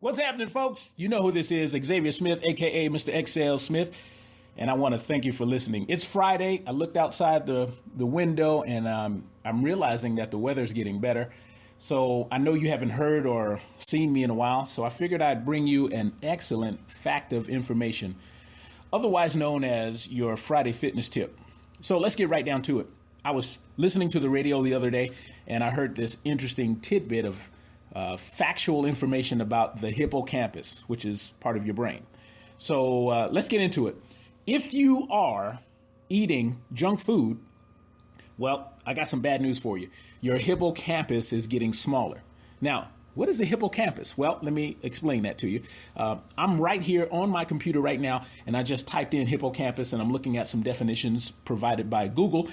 What's happening, folks? You know who this is, Xavier Smith, aka Mr. XL Smith, and I want to thank you for listening. It's Friday. I looked outside the window, and I'm realizing that the weather's getting better. So I know you haven't heard or seen me in a while, so I figured I'd bring you an excellent fact of information, otherwise known as your Friday fitness tip. So let's get right down to it. I was listening to the radio the other day, and I heard this interesting tidbit of factual information about the hippocampus, which is part of your brain. So let's get into it. If you are eating junk food, well, I got some bad news for you. Your hippocampus is getting smaller. Now, what is the hippocampus? Well, let me explain that to you. I'm right here on my computer right now, and I just typed in hippocampus, and I'm looking at some definitions provided by Google.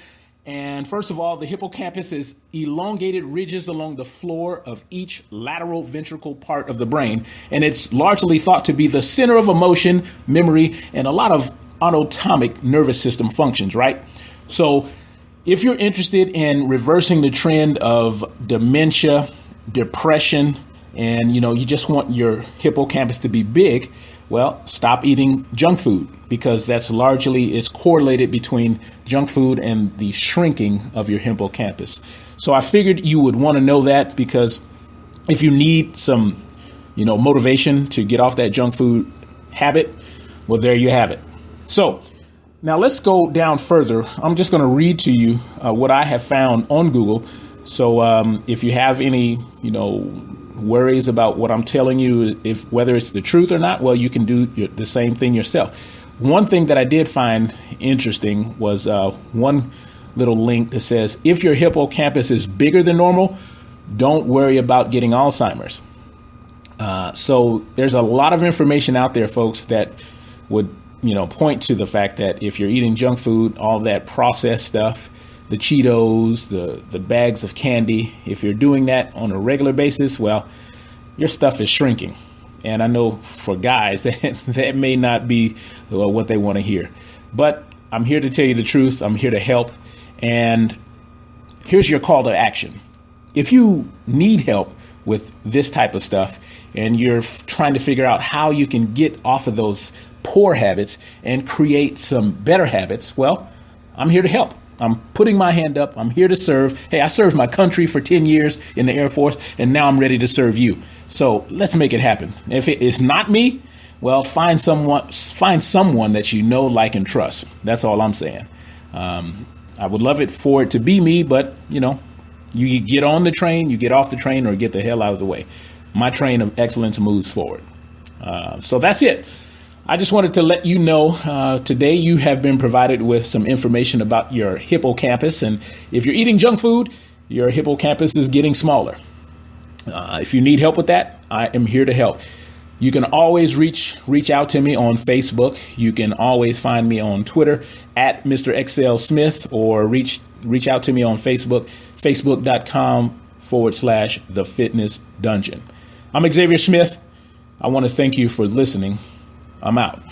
And first of all, the hippocampus is elongated ridges along the floor of each lateral ventricle part of the brain. And it's largely thought to be the center of emotion, memory, and a lot of autonomic nervous system functions, right? So if you're interested in reversing the trend of dementia, depression, and you just want your hippocampus to be big, well, stop eating junk food, because that's largely is correlated between junk food and the shrinking of your hippocampus. So I figured you would want to know that, because if you need some, motivation to get off that junk food habit, well, there you have it. So now let's go down further. I'm just going to read to you what I have found on Google. So if you have any, worries about what I'm telling you, if whether it's the truth or not, well, you can do the same thing yourself. One thing that I did find interesting was one little link that says, if your hippocampus is bigger than normal, don't worry about getting Alzheimer's. So there's a lot of information out there, folks, that would, point to the fact that if you're eating junk food, all that processed stuff, the Cheetos, the bags of candy, if you're doing that on a regular basis, well, your stuff is shrinking. And I know for guys that may not be what they want to hear. But I'm here to tell you the truth. I'm here to help. And here's your call to action. If you need help with this type of stuff and you're trying to figure out how you can get off of those poor habits and create some better habits, well, I'm here to help. I'm putting my hand up. I'm here to serve. Hey, I served my country for 10 years in the Air Force, and now I'm ready to serve you. So let's make it happen. If it is not me, well, find someone that you know, like, and trust. That's all I'm saying. I would love it for it to be me, but you get on the train, you get off the train, or get the hell out of the way. My train of excellence moves forward. So that's it. I just wanted to let you know today you have been provided with some information about your hippocampus. And if you're eating junk food, your hippocampus is getting smaller. If you need help with that, I am here to help. You can always reach out to me on Facebook. You can always find me on Twitter at Mr. XL Smith, or reach out to me on Facebook, facebook.com/The Fitness Dungeon. I'm Xavier Smith. I want to thank you for listening. I'm out.